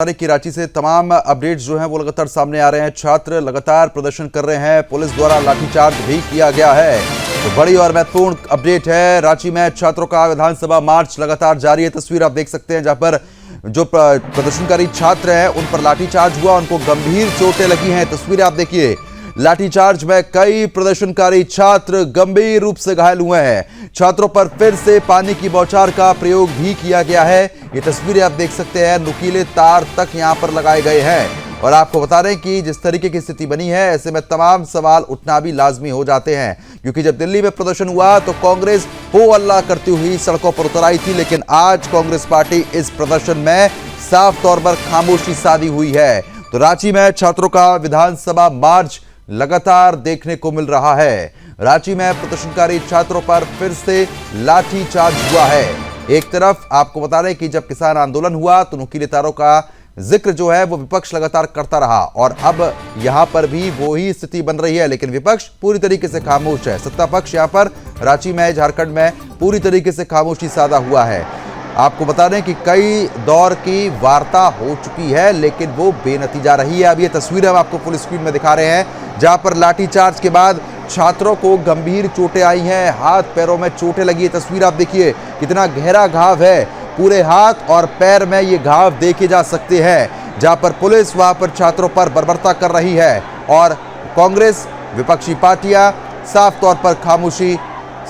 की रांची से तमाम अपडेट्स जो हैं वो लगातार सामने आ रहे हैं। छात्र लगातार प्रदर्शन कर रहे हैं, पुलिस द्वारा लाठीचार्ज भी किया गया है। तो बड़ी और महत्वपूर्ण अपडेट है, रांची में छात्रों का विधानसभा मार्च लगातार जारी है। तस्वीर आप देख सकते हैं जहां पर जो प्रदर्शनकारी छात्र हैं उन पर लाठीचार्ज हुआ, उनको गंभीर चोटें लगी हैं। तस्वीर आप देखिए, लाठीचार्ज में कई प्रदर्शनकारी छात्र गंभीर रूप से घायल हुए हैं। छात्रों पर फिर से पानी की बौछार का प्रयोग भी किया गया है। ये तस्वीरें आप देख सकते हैं, नुकीले तार तक यहां पर लगाए गए हैं। और आपको बता रहे हैं कि जिस तरीके की स्थिति बनी है, ऐसे में तमाम सवाल उठना भी लाजमी हो जाते हैं, क्योंकि जब दिल्ली में प्रदर्शन हुआ तो कांग्रेस हो अल्लाह करती हुई सड़कों पर उतर आई थी, लेकिन आज कांग्रेस पार्टी इस प्रदर्शन में साफ तौर पर खामोशी साधी हुई है। तो रांची में छात्रों का विधानसभा मार्च लगातार देखने को मिल रहा है। रांची में प्रदर्शनकारी छात्रों पर फिर से लाठीचार्ज हुआ है। एक तरफ आपको बता रहे हैं कि जब किसान आंदोलन हुआ तो नुकीले तारों का जिक्र जो है वो विपक्ष लगातार करता रहा, और अब यहां पर भी वही स्थिति बन रही है, लेकिन विपक्ष पूरी तरीके से खामोश है। सत्ता पक्ष यहां पर रांची में, झारखंड में पूरी तरीके से खामोशी साधा हुआ है। आपको बता दें कि कई दौर की वार्ता हो चुकी है, लेकिन वो बेनतीजा रही है। अब ये तस्वीर हम आपको फुल स्क्रीन में दिखा रहे हैं, जहां पर लाठीचार्ज के बाद छात्रों को गंभीर चोटें आई हैं, हाथ पैरों में चोटें लगी है। तस्वीर आप देखिए, कितना गहरा घाव है, पूरे हाथ और पैर में ये घाव देखे जा सकते हैं। जहां पर पुलिस वहां पर छात्रों पर बर्बरता कर रही है, और कांग्रेस विपक्षी पार्टियां साफ तौर पर खामोशी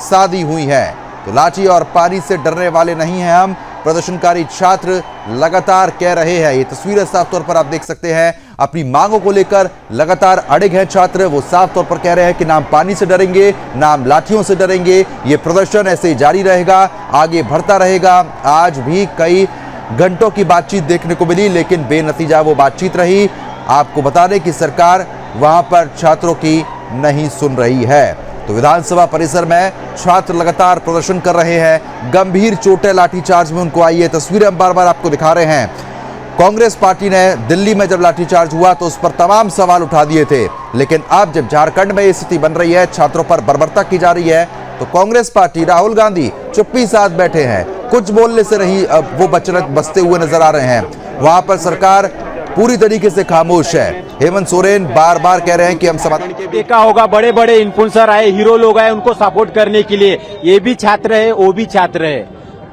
साधी हुई है। तो लाठी और पानी से डरने वाले नहीं हैं हम, प्रदर्शनकारी छात्र लगातार कह रहे हैं। ये तस्वीरें साफ तौर पर आप देख सकते हैं, अपनी मांगों को लेकर लगातार अड़िग हैं छात्र। वो साफ तौर पर कह रहे हैं कि ना हम पानी से डरेंगे, ना हम लाठियों से डरेंगे। ये प्रदर्शन ऐसे ही जारी रहेगा, आगे बढ़ता रहेगा। आज भी कई घंटों की बातचीत देखने को मिली, लेकिन बेनतीजा वो बातचीत रही। आपको बता दें कि सरकार वहां पर छात्रों की नहीं सुन रही है। तो विधानसभा परिसर में छात्र लगातार प्रदर्शन कर रहे हैं, गंभीर चोटें लाठीचार्ज में उनको आई है। तस्वीरें हम बार बार आपको दिखा रहे हैं। कांग्रेस पार्टी ने दिल्ली में जब लाठीचार्ज हुआ तो उस पर तमाम सवाल उठा दिए थे, लेकिन अब जब झारखंड में ये स्थिति बन रही है, छात्रों पर बर्बरता की जा रही है, तो कांग्रेस पार्टी, राहुल गांधी चुप्पी साध बैठे हैं, कुछ बोलने से नहीं वो बचते हुए नजर आ रहे हैं। वहां पर सरकार पूरी तरीके से खामोश है। हेमंत सोरेन बार बार कह रहे हैं कि हम समाधान। देखा होगा, बड़े बड़े इन्फ्लुएंसर आए, हीरो लोग आए उनको सपोर्ट करने के लिए। ये भी छात्र है, वो भी छात्र है,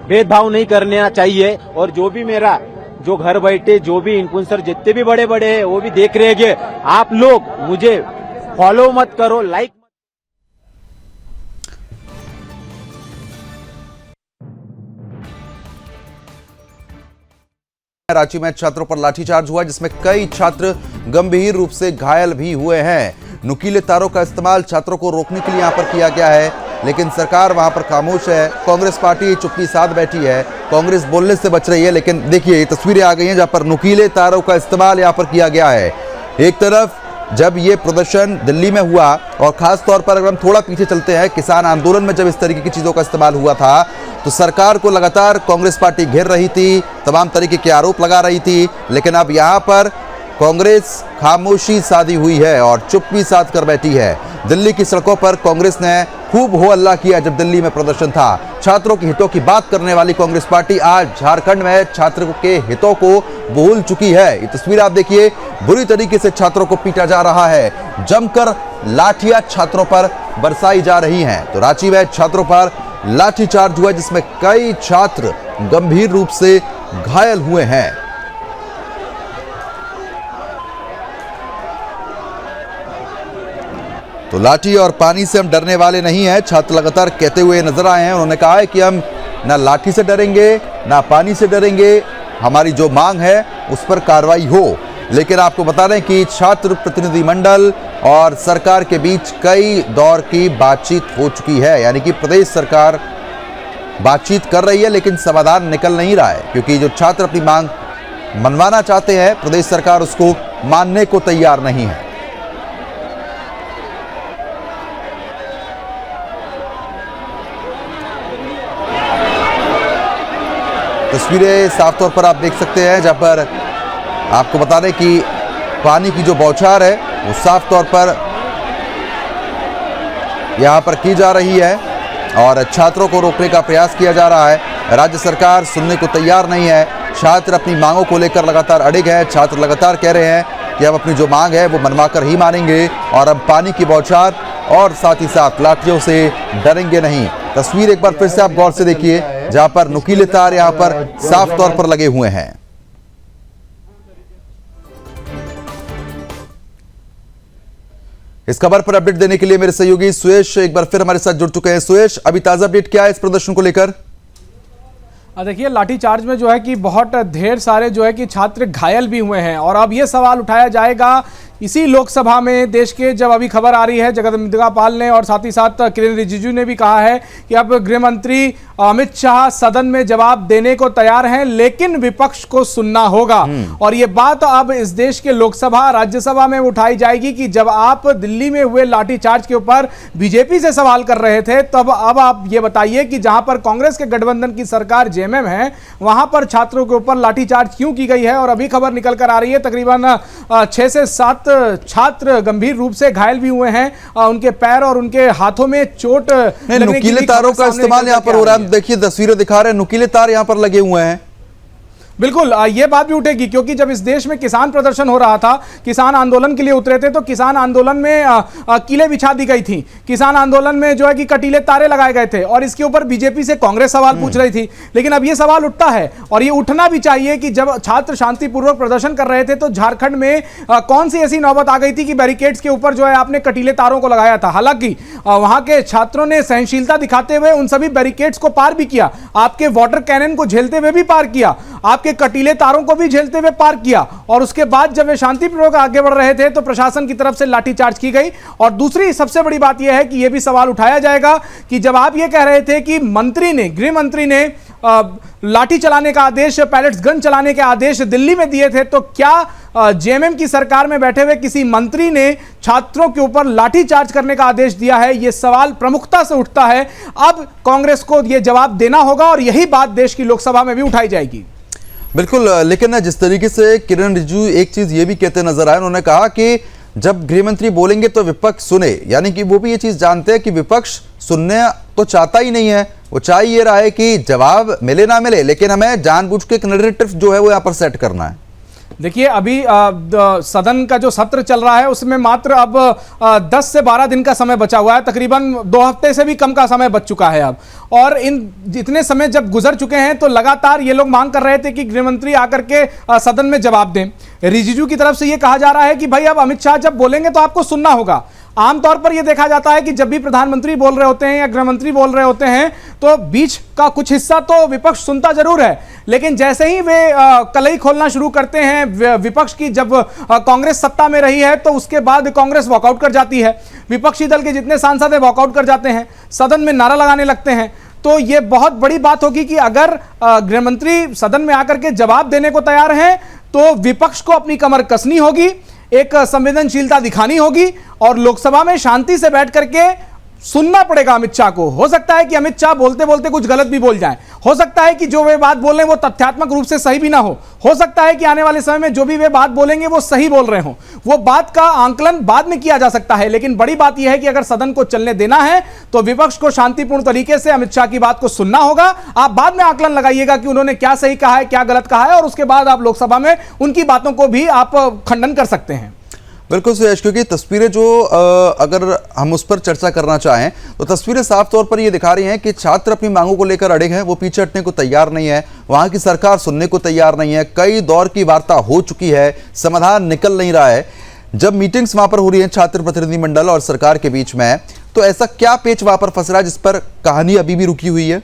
भेदभाव नहीं करना चाहिए। और जो भी मेरा जो घर बैठे जो भी इन्फ्लुएंसर जितने भी बड़े बड़े हैं वो भी देख रहे हैं कि आप लोग मुझे फॉलो मत करो, लाइक रांची में छात्रों पर लाठीचार्ज हुआ, जिसमें कई छात्र गंभीर रूप से घायल भी हुए हैं। नुकीले तारों का इस्तेमाल छात्रों को रोकने के लिए यहां पर किया गया है, लेकिन सरकार वहां पर खामोश है। कांग्रेस पार्टी चुप्पी साध बैठी है, कांग्रेस बोलने से बच रही है। लेकिन देखिए, ये तस्वीरें आ गई हैं जहां पर नुकीले तारों का इस्तेमाल यहां पर किया गया है। एक तरफ जब ये प्रदर्शन दिल्ली में हुआ, और खास तौर पर अगर हम थोड़ा पीछे चलते हैं, किसान आंदोलन में जब इस तरीके की चीजों का इस्तेमाल हुआ था, तो सरकार को लगातार कांग्रेस पार्टी घेर रही थी, तमाम तरीके के आरोप लगा रही थी। लेकिन अब यहां पर कांग्रेस खामोशी साधी हुई है और चुप्पी साध कर बैठी है। दिल्ली की सड़कों पर कांग्रेस ने खूब हो हल्ला किया जब दिल्ली में प्रदर्शन था। छात्रों के हितों की बात करने वाली कांग्रेस पार्टी आज झारखंड में छात्रों के हितों को भूल चुकी है। ये तस्वीर आप देखिए, बुरी तरीके से छात्रों को पीटा जा रहा है, जमकर लाठियां छात्रों पर बरसाई जा रही हैं। तो रांची में छात्रों पर लाठीचार्ज हुआ, जिसमें कई छात्र गंभीर रूप से घायल हुए हैं। तो लाठी और पानी से हम डरने वाले नहीं हैं, छात्र लगातार कहते हुए नजर आए हैं। उन्होंने कहा है कि हम ना लाठी से डरेंगे, ना पानी से डरेंगे, हमारी जो मांग है उस पर कार्रवाई हो। लेकिन आपको बता दें कि छात्र प्रतिनिधि मंडल और सरकार के बीच कई दौर की बातचीत हो चुकी है, यानी कि प्रदेश सरकार बातचीत कर रही है, लेकिन समाधान निकल नहीं रहा है, क्योंकि जो छात्र अपनी मांग मनवाना चाहते हैं, प्रदेश सरकार उसको मानने को तैयार नहीं है। तस्वीरें साफ तौर पर आप देख सकते हैं, जहां पर आपको बता दें कि पानी की जो बौछार है वो साफ तौर पर यहां पर की जा रही है, और छात्रों को रोकने का प्रयास किया जा रहा है। राज्य सरकार सुनने को तैयार नहीं है। छात्र अपनी मांगों को लेकर लगातार अड़िग हैं। छात्र लगातार कह रहे हैं कि हम अपनी जो मांग है वो मनवाकर ही मानेंगे और हम पानी की बौछार और साथ ही साथ लाठियों से डरेंगे नहीं। तस्वीर एक बार फिर से आप गौर से देखिए, जहां पर नुकीले तार यहां पर साफ तौर पर लगे हुए हैं। इस खबर पर अपडेट देने के लिए मेरे सहयोगी सुयश एक बार फिर हमारे साथ जुड़ चुके हैं। सुयश, अभी ताजा अपडेट क्या है इस प्रदर्शन को लेकर? देखिए, लाठीचार्ज में जो है कि बहुत ढेर सारे जो है कि छात्र घायल भी हुए हैं और अब ये सवाल उठाया जाएगा इसी लोकसभा में, देश के जब अभी खबर आ रही है जगदम्बिका पाल ने और साथ ही साथ किरेन रिजिजू ने भी कहा है कि अब गृह मंत्री अमित शाह सदन में जवाब देने को तैयार हैं, लेकिन विपक्ष को सुनना होगा। और ये बात अब इस देश के लोकसभा राज्यसभा में उठाई जाएगी कि जब आप दिल्ली में हुए लाठीचार्ज के ऊपर बीजेपी से सवाल कर रहे थे, तब अब आप ये बताइए कि जहां पर कांग्रेस के गठबंधन की सरकार जेएमएम है, वहां पर छात्रों के ऊपर लाठीचार्ज क्यों की गई है। और अभी खबर निकल कर आ रही है तकरीबन 6 से 7 छात्र गंभीर रूप से घायल भी हुए हैं, उनके पैर और उनके हाथों में चोट लगने की नुकीले तारों का इस्तेमाल यहां पर हो रहा है। देखिए तस्वीरें दिखा रहे हैं, नुकीले तार यहां पर लगे हुए हैं। बिल्कुल, ये बात भी उठेगी क्योंकि जब इस देश में किसान प्रदर्शन हो रहा था, किसान आंदोलन के लिए उतरे थे, तो किसान आंदोलन में कीलें बिछा दी गई थी, किसान आंदोलन में जो है कि कटीले तारे लगाए गए थे और इसके ऊपर बीजेपी से कांग्रेस सवाल पूछ रही थी। लेकिन अब ये सवाल उठता है और ये उठना भी चाहिए कि जब छात्र शांतिपूर्वक प्रदर्शन कर रहे थे तो झारखंड में कौन सी ऐसी नौबत आ गई थी कि बैरिकेड्स के ऊपर जो है आपने कटीले तारों को लगाया था। हालांकि वहां के छात्रों ने सहनशीलता दिखाते हुए उन सभी बैरिकेड्स को पार भी किया, आपके वाटर कैनन को झेलते हुए भी पार किया, आपके कटीले तारों को भी झेलते हुए पार किया और उसके बाद जब वे शांतिपूर्वक आगे बढ़ रहे थे तो प्रशासन की तरफ से लाठीचार्ज की गई। और दूसरी सबसे बड़ी बात यह है कि यह भी सवाल उठाया जाएगा कि जब आप यह कह रहे थे कि गृह मंत्री ने लाठी चलाने का आदेश, पैलेट्स गन चलाने के आदेश दिल्ली में दिए थे, तो क्या जेएमएम की सरकार में बैठे हुए किसी मंत्री ने छात्रों के ऊपर लाठीचार्ज करने का आदेश दिया है? यह सवाल प्रमुखता से उठता है। अब कांग्रेस को यह जवाब देना होगा और यही बात देश की लोकसभा में भी उठाई जाएगी। बिल्कुल, लेकिन जिस तरीके से किरेन रिजिजू एक चीज ये भी कहते नजर आए, उन्होंने कहा कि जब गृह मंत्री बोलेंगे तो विपक्ष सुने, यानी कि वो भी ये चीज जानते हैं कि विपक्ष सुनने तो चाहता ही नहीं है। वो चाह ये रहा है कि जवाब मिले ना मिले, लेकिन हमें जानबूझ के एक नैरेटिव जो है वो यहाँ पर सेट करना है। देखिए, अभी सदन का जो सत्र चल रहा है उसमें मात्र अब 10 से 12 दिन का समय बचा हुआ है, तकरीबन 2 हफ्ते से भी कम का समय बच चुका है अब। और इन जितने समय जब गुजर चुके हैं तो लगातार ये लोग मांग कर रहे थे कि गृह मंत्री आकर के सदन में जवाब दें। रिजिजू की तरफ से ये कहा जा रहा है कि भाई अब अमित शाह जब बोलेंगे तो आपको सुनना होगा। आमतौर पर यह देखा जाता है कि जब भी प्रधानमंत्री बोल रहे होते हैं या गृह मंत्री बोल रहे होते हैं तो बीच का कुछ हिस्सा तो विपक्ष सुनता जरूर है, लेकिन जैसे ही वे कलई खोलना शुरू करते हैं विपक्ष की, जब कांग्रेस सत्ता में रही है तो उसके बाद कांग्रेस वॉकआउट कर जाती है, विपक्षी दल के जितने सांसद है वॉकआउट कर जाते हैं, सदन में नारा लगाने लगते हैं। तो यह बहुत बड़ी बात होगी कि अगर गृह मंत्री सदन में आकर के जवाब देने को तैयार हैं तो विपक्ष को अपनी कमर कसनी होगी, एक संवेदनशीलता दिखानी होगी और लोकसभा में शांति से बैठ करके सुनना पड़ेगा अमित शाह को। हो सकता है कि अमित शाह बोलते बोलते कुछ गलत भी बोल जाएं, हो सकता है कि जो वे बात बोल रहे हैं वो तथ्यात्मक रूप से सही भी ना हो सकता है कि आने वाले समय में जो भी वे बात बोलेंगे वो सही बोल रहे हों, वो बात का आंकलन बाद में किया जा सकता है। लेकिन बड़ी बात यह है कि अगर सदन को चलने देना है तो विपक्ष को शांतिपूर्ण तरीके से अमित शाह की बात को सुनना होगा। आप बाद में आकलन लगाइएगा कि उन्होंने क्या सही कहा है, क्या गलत कहा है, और उसके बाद आप लोकसभा में उनकी बातों को भी आप खंडन कर सकते हैं। बिल्कुल सुयश, क्योंकि तस्वीरें जो अगर हम उस पर चर्चा करना चाहें तो तस्वीरें साफ तौर पर ये दिखा रही हैं कि छात्र अपनी मांगों को लेकर अड़िग हैं, वो पीछे हटने को तैयार नहीं है, वहां की सरकार सुनने को तैयार नहीं है। कई दौर की वार्ता हो चुकी है, समाधान निकल नहीं रहा है। जब मीटिंग्स वहां पर हो रही है छात्र प्रतिनिधिमंडल और सरकार के बीच में, तो ऐसा क्या पेच वहां पर फंस रहा है जिस पर कहानी अभी भी रुकी हुई है?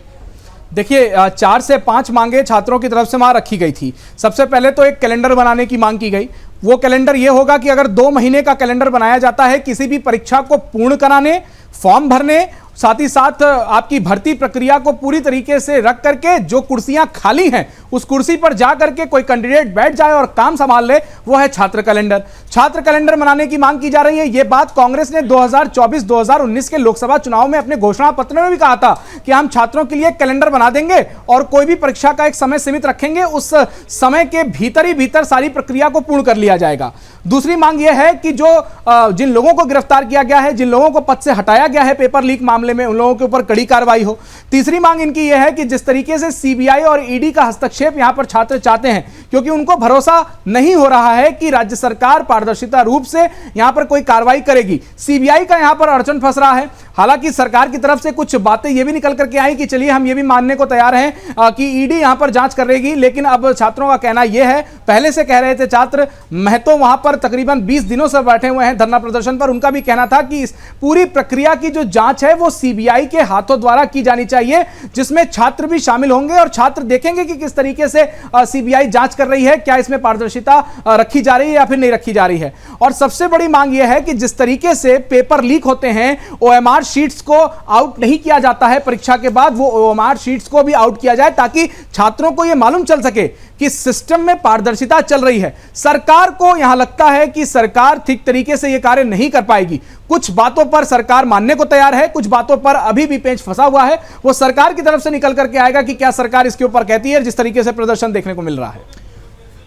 देखिए, 4 से 5 मांगे छात्रों की तरफ से वहां रखी गई थी। सबसे पहले तो एक कैलेंडर बनाने की मांग की गई। वो कैलेंडर ये होगा कि अगर 2 महीने का कैलेंडर बनाया जाता है किसी भी परीक्षा को पूर्ण कराने, फॉर्म भरने, साथ ही साथ आपकी भर्ती प्रक्रिया को पूरी तरीके से रख करके जो कुर्सियां खाली हैं उस कुर्सी पर जा करके कोई कैंडिडेट बैठ जाए और काम संभाल ले, वो है छात्र कैलेंडर। छात्र कैलेंडर बनाने की मांग की जा रही है। यह बात कांग्रेस ने 2024-2019 के लोकसभा चुनाव में अपने घोषणा पत्र में भी कहा था कि हम छात्रों के लिए कैलेंडर बना देंगे और कोई भी परीक्षा का एक समय सीमित रखेंगे, उस समय के भीतर ही भीतर सारी प्रक्रिया को पूर्ण कर लिया जाएगा। दूसरी मांग यह है कि जो जिन लोगों को गिरफ्तार किया गया है, जिन लोगों को पद से हटाया गया है पेपर लीक मामले मामले में उन लोगों के ऊपर कड़ी कार्रवाई हो। तीसरी मांग इनकी यह है कि जिस तरीके से सीबीआई और ईडी का हस्तक्षेप यहां पर छात्र चाहते हैं, क्योंकि उनको भरोसा नहीं हो रहा है कि राज्य सरकार पारदर्शिता रूप से यहां पर कोई कार्रवाई करेगी। सीबीआई का यहां पर अड़चन फंस रहा है। हालांकि सरकार की तरफ से कुछ बातें यह भी निकल करके आई कि चलिए हम ये भी मानने को तैयार हैं कि ईडी यहां पर जांच करेगी, लेकिन अब छात्रों का कहना यह है, पहले से कह रहे थे छात्र, महतो वहां पर तकरीबन 20 दिनों से बैठे हुए हैं धरना प्रदर्शन पर, उनका भी कहना था कि इस पूरी प्रक्रिया की जो जांच है वो सीबीआई के हाथों द्वारा की जानी चाहिए, जिसमें छात्र भी शामिल होंगे और छात्र देखेंगे कि किस तरीके से सीबीआई जांच कर रही है, क्या इसमें पारदर्शिता रखी जा रही है या फिर नहीं रखी जा रही है। और सबसे बड़ी मांग यह है कि जिस तरीके से पेपर लीक होते हैं, ओएमआर शीट्स को आउट नहीं किया जाता है परीक्षा के बाद, वो ओएमआर शीट्स को भी आउट किया जाए ताकि छात्रों को यह मालूम चल सके कि सिस्टम में पारदर्शिता चल रही है। सरकार को यहां लगता है कि सरकार ठीक तरीके से यह कार्य नहीं कर पाएगी। कुछ बातों पर सरकार मानने को तैयार है, कुछ बातों पर अभी भी पेंच फंसा हुआ है। वो सरकार की तरफ से निकल करके आएगा कि क्या सरकार इसके ऊपर कहती है, जिस तरीके से प्रदर्शन देखने को मिल रहा है।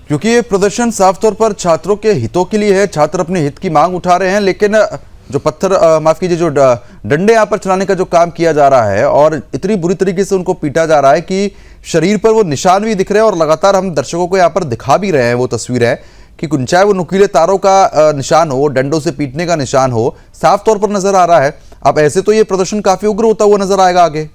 क्योंकि ये प्रदर्शन साफ तौर पर छात्रों के हितों के लिए है, छात्र अपने हित की मांग उठा रहे हैं, लेकिन जो माफ कीजिए, जो डंडे यहाँ पर चलाने का जो काम किया जा रहा है और इतनी बुरी तरीके से उनको पीटा जा रहा है कि शरीर पर वो निशान भी दिख रहे हैं, और लगातार हम दर्शकों को यहाँ पर दिखा भी रहे हैं वो तस्वीर है कि चाहे वो नुकीले तारों का निशान हो, डंडों से पीटने का निशान हो, साफ तौर पर नजर आ रहा है। अब ऐसे तो ये प्रदर्शन काफी उग्र होता हुआ नजर आएगा आगे।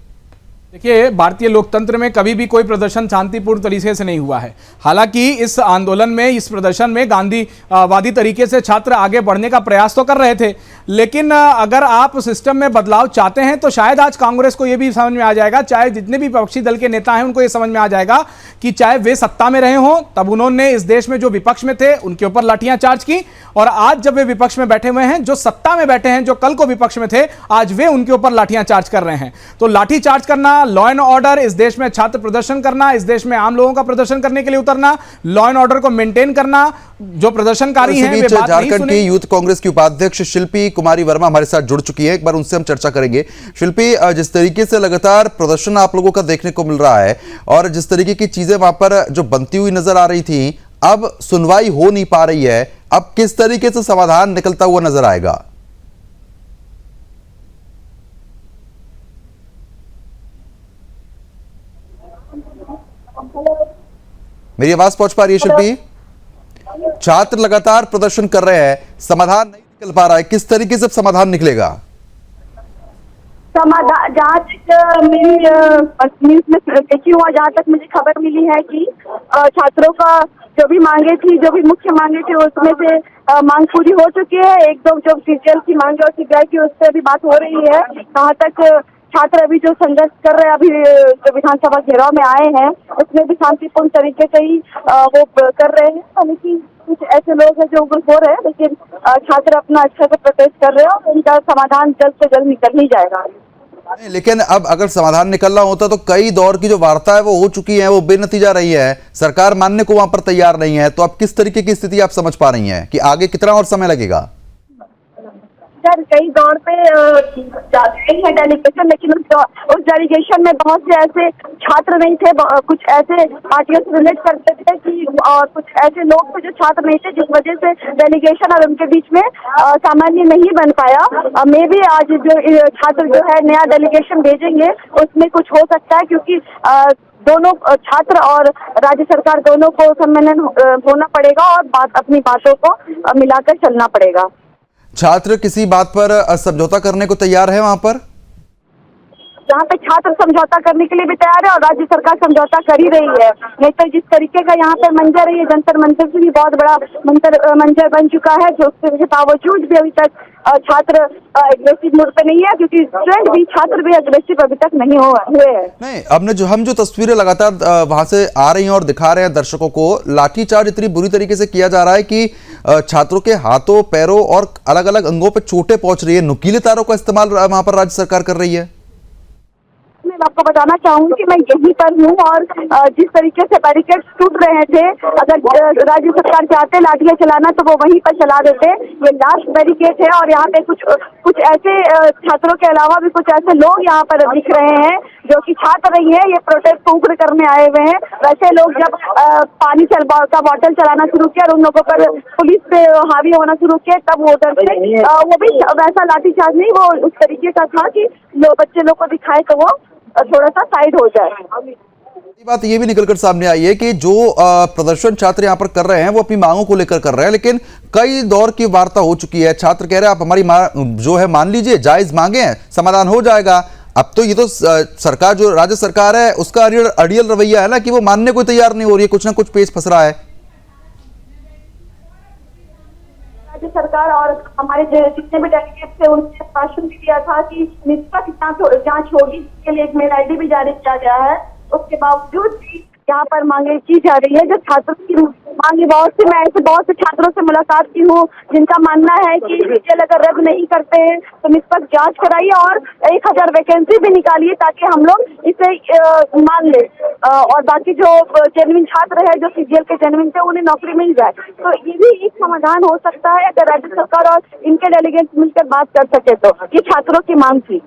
देखिए, भारतीय लोकतंत्र में कभी भी कोई प्रदर्शन शांतिपूर्ण तरीके से नहीं हुआ है। हालांकि इस आंदोलन में, इस प्रदर्शन में गांधीवादी तरीके से छात्र आगे बढ़ने का प्रयास तो कर रहे थे, लेकिन अगर आप सिस्टम में बदलाव चाहते हैं तो शायद आज कांग्रेस को यह भी समझ में आ जाएगा, चाहे जितने भी विपक्षी दल के नेता हैं उनको यह समझ में आ जाएगा कि चाहे वे सत्ता में रहे हों, तब उन्होंने इस देश में जो विपक्ष में थे उनके ऊपर लाठियां चार्ज की, और आज जब वे विपक्ष में बैठे हुए हैं, जो सत्ता में बैठे हैं, जो कल को विपक्ष में थे, आज वे उनके ऊपर लाठियां चार्ज कर रहे हैं। तो लाठी चार्ज करना, लॉ एंड ऑर्डर, इस देश में छात्र प्रदर्शन करना, इस देश में आम लोगों का प्रदर्शन करने के लिए उतरना, लॉ एंड ऑर्डर को मेंटेन करना, जो प्रदर्शनकारी हैं वे बात नहीं झारखंड सुनेंगे। की यूथ कांग्रेस की उपाध्यक्ष शिल्पी कुमारी वर्मा हमारे साथ जुड़ चुकी है, एक बार उनसे हम चर्चा करेंगे। शिल्पी, जिस तरीके से लगातार प्रदर्शन आप लोगों का देखने को मिल रहा है और जिस तरीके की चीजें वहां पर जो बनती हुई नजर आ रही थी, अब सुनवाई हो नहीं पा रही है, अब किस तरीके से समाधान निकलता हुआ नजर आएगा? मेरी आवाज पहुंच पा रही है शिल्पी? छात्र लगातार प्रदर्शन कर रहे हैं, समाधान नहीं निकल पा रहा है, किस तरीके से समाधान निकलेगा? समाधान, जहाँ तक मेरी न्यूज में देखी हुआ, जहाँ तक मुझे खबर मिली है कि छात्रों का जो भी मांगे थी, जो भी मुख्य मांगे थी, उसमें से मांग पूरी हो चुकी है। एक दो जो सीजीएल की मांग और सीबीआई की, उससे अभी बात हो रही है। कहाँ तक छात्र अभी जो संघर्ष कर रहे हैं, अभी जो विधानसभा घेराव में आए हैं, उसमें भी शांतिपूर्ण तरीके से ही वो कर रहे हैं। लेकिन कुछ ऐसे लोग हैं जो उग्र हो रहे हैं, लेकिन छात्र अपना अच्छा से प्रोटेस्ट कर रहे हैं और इनका समाधान जल्द से जल्द निकल ही जाएगा। नहीं, लेकिन अब अगर समाधान निकलना होता तो कई दौर की जो वार्ता है वो हो चुकी है, वो बेनतीजा रही है, सरकार मानने को वहां पर तैयार नहीं है। तो अब किस तरीके की स्थिति आप समझ पा रही हैं कि आगे कितना और समय लगेगा? सर, कई दौर पे जाते हैं डेलीगेशन, लेकिन उस डेलीगेशन में बहुत से ऐसे छात्र नहीं थे, कुछ ऐसे पार्टियों से रिलेट करते थे कि, और कुछ ऐसे लोग थे जो छात्र नहीं थे, जिस वजह से डेलीगेशन और उनके बीच में सामान्य नहीं बन पाया। मे भी आज जो छात्र जो है नया डेलीगेशन भेजेंगे, उसमें कुछ हो सकता है, क्योंकि दोनों छात्र और राज्य सरकार दोनों को सम्मेलन होना पड़ेगा और अपनी बातों को मिलाकर चलना पड़ेगा। छात्र किसी बात पर समझौता करने को तैयार है वहां पर? जहाँ पे छात्र समझौता करने के लिए भी तैयार है और राज्य सरकार समझौता कर ही रही है। नहीं तो जिस तरीके का यहाँ पे मंजर है, ये जंतर मंतर से भी बहुत बड़ा मंजर बन चुका है, जो उसके बावजूद भी अभी तक छात्र एग्रेसिव मोड पे नहीं है, क्योंकि स्टूडेंट भी, छात्र भी एग्रेसिव अभी तक नहीं हुए हैं। नहीं, अब हम जो तस्वीरें लगातार वहां से आ रही हैं और दिखा रहे हैं दर्शकों को, लाठीचार्ज इतनी बुरी तरीके से किया जा रहा है कि छात्रों के हाथों, पैरों और अलग अलग अंगों पर चोटें पहुंच रही है। नुकीले तारों का इस्तेमाल वहां पर राज्य सरकार कर रही है। मैं आपको बताना चाहूंगी कि मैं यहीं पर हूँ और जिस तरीके से बैरिकेड टूट रहे थे, अगर राज्य सरकार चाहते लाठियां चलाना तो वो वहीं पर चला देते। ये लास्ट बैरिकेड है और यहाँ पे कुछ ऐसे छात्रों के अलावा भी कुछ ऐसे लोग यहाँ पर दिख रहे हैं जो कि छात्र नहीं है, ये प्रोटेस्ट उग्र करने आए हुए हैं। वैसे लोग जब पानी का बॉटल चलाना शुरू किया और उन लोगों पर पुलिस पे हावी होना शुरू किया, तब वो उधर से वो भी वैसा लाठीचार्ज नहीं, वो उस तरीके का था कि बच्चे लोग को दिखाए तो वो थोड़ा सा साइड हो जाए। बात ये भी निकलकर सामने आई है कि जो प्रदर्शन छात्र यहाँ पर कर रहे हैं वो अपनी मांगों को लेकर कर रहे हैं, लेकिन कई दौर की वार्ता हो चुकी है। छात्र कह रहे हैं आप हमारी जो है मान लीजिए, जायज मांगे हैं, समाधान हो जाएगा। अब तो ये तो सरकार, जो राज्य सरकार है, उसका अड़ियल रवैया है ना कि वो मानने को तैयार नहीं हो रही है, कुछ ना कुछ पेच फंस रहा है। राज्य सरकार और हमारे जितने भी डेलीगेट थे उन्होंने भाषण भी दिया था कि निष्पक्ष जांच होगी, इसके लिए एक मेल ID भी जारी किया गया है। उसके बावजूद भी यहाँ पर मांगे की जा रही है, जो छात्रों की मांगे मैं ऐसे बहुत से छात्रों से मुलाकात की हूँ जिनका मानना है कि सीजीएल अगर रद्द नहीं करते हैं तो निष्पक्ष जांच कराइए और 1000 वैकेंसी भी निकालिए ताकि हम लोग इसे मान ले और बाकी जो जेन्युइन छात्र है, जो सीजीएल के जेन्युइन थे, उन्हें नौकरी मिल जाए। तो ये भी एक समाधान हो सकता है अगर राज्य सरकार और इनके डेलीगेट्स मिलकर बात कर सके तो। ये छात्रों की मांग थी।